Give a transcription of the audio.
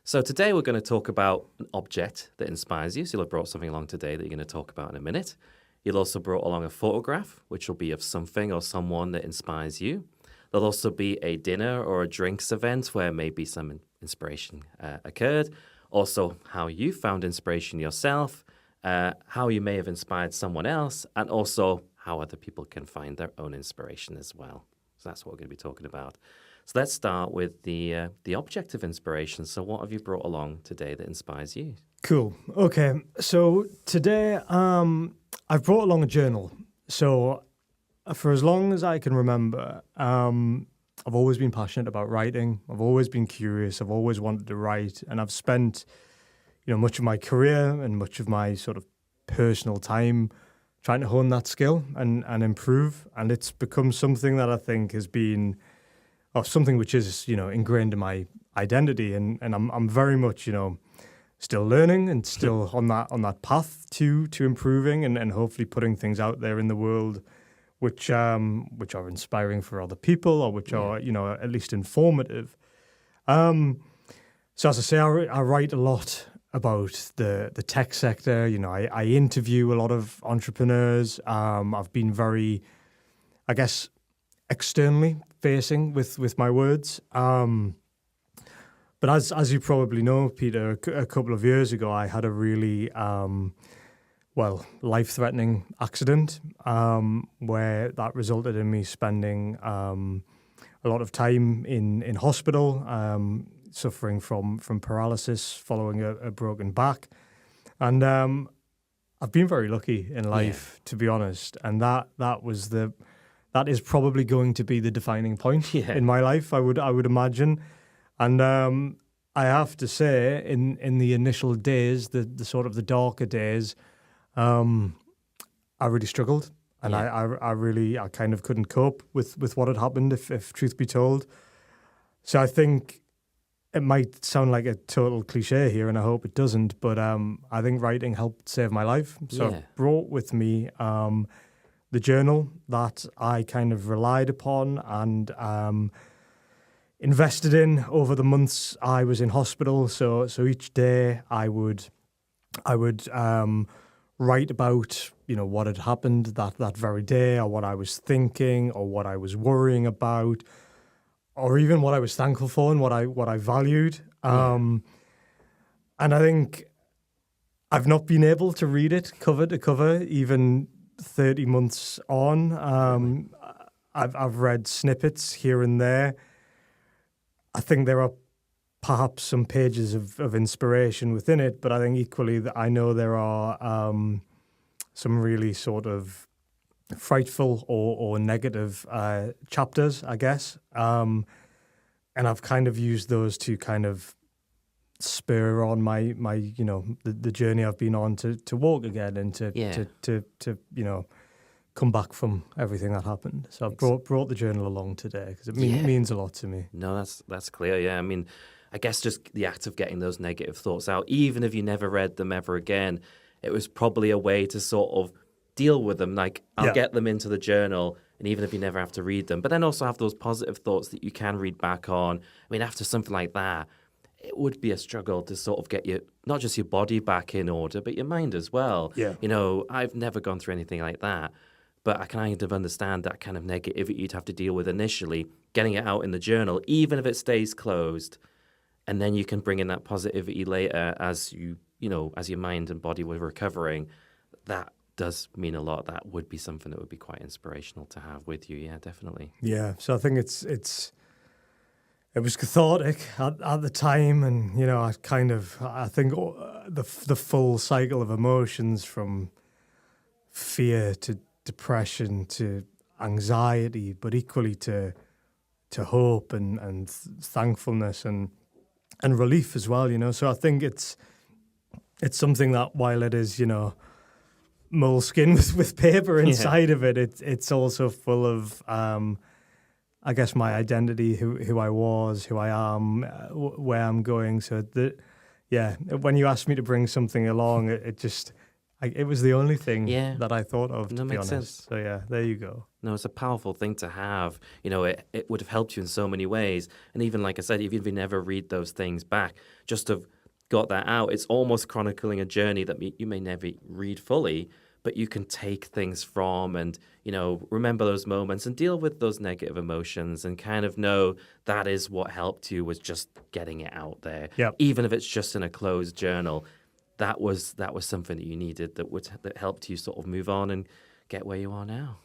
So today we're going to talk about an object that inspires you. So you'll have brought something along today that you're going to talk about in a minute. You'll also brought along a photograph, which will be of something or someone that inspires you. There'll also be a dinner or a drinks event where maybe some inspiration occurred. Also, how you found inspiration yourself, how you may have inspired someone else, and also how other people can find their own inspiration as well. So that's what we're going to be talking about. So let's start with the object of inspiration. So what have you brought along today that inspires you? Cool. Okay. So today I've brought along a journal. So for as long as I can remember, I've always been passionate about writing. I've always been curious. I've always wanted to write. And I've spent, much of my career and much of my sort of personal time trying to hone that skill and improve. And it's become something that I think has been... or something which is, ingrained in my identity, and I'm very much, still learning and still on that path to improving and hopefully putting things out there in the world, which are inspiring for other people or which are, at least informative. So as I say, I write a lot about the tech sector. I interview a lot of entrepreneurs. I've been very, I guess, externally facing with my words. But as you probably know, Peter, a couple of years ago, I had a really, life-threatening accident where that resulted in me spending a lot of time in hospital, suffering from paralysis following a broken back. And I've been very lucky in life, to be honest. And that is probably going to be the defining point in my life, I would imagine. And I have to say, in the initial days, the sort of the darker days, I really struggled. And I kind of couldn't cope with what had happened, if truth be told. So I think it might sound like a total cliche here, and I hope it doesn't, but I think writing helped save my life. So I've brought with me the journal that I kind of relied upon and invested in over the months I was in hospital. So each day I would write about what had happened that very day, or what I was thinking, or what I was worrying about, or even what I was thankful for and what I valued. And I think I've not been able to read it cover to cover, even 30 months on. I've read snippets here and there. I think there are perhaps some pages of inspiration within it, but I think equally that I know there are some really sort of frightful or negative chapters, I guess. And I've kind of used those to kind of spur on my the journey I've been on to walk again and to come back from everything that happened. So I've brought the journal along today because it means a lot to me. No, that's clear. Yeah, I mean, I guess just the act of getting those negative thoughts out, even if you never read them ever again, it was probably a way to sort of deal with them. Like, I'll get them into the journal, and even if you never have to read them, but then also have those positive thoughts that you can read back on. I mean, after something like that, it would be a struggle to sort of get not just your body back in order, but your mind as well. Yeah. I've never gone through anything like that, but I kind of understand that kind of negativity you'd have to deal with initially, getting it out in the journal, even if it stays closed, and then you can bring in that positivity later as as your mind and body were recovering. That does mean a lot. That would be something that would be quite inspirational to have with you. Yeah, definitely. Yeah. So I think it was cathartic at the time, and I think the full cycle of emotions, from fear to depression to anxiety, but equally to hope and thankfulness and relief as well. So I think it's something that, while it is moleskin with paper inside of it, it's also full of I guess my identity, who I was, who I am, where I'm going. So when you asked me to bring something along, it was the only thing that I thought of, to be honest. Sense. So there you go. No, it's a powerful thing to have. It would have helped you in so many ways. And even like I said, even if you never read those things back, just to have got that out, it's almost chronicling a journey that you may never read fully, but you can take things from and, remember those moments and deal with those negative emotions and kind of know that is what helped you was just getting it out there. Yep. Even if it's just in a closed journal, that was something that you needed that helped you sort of move on and get where you are now.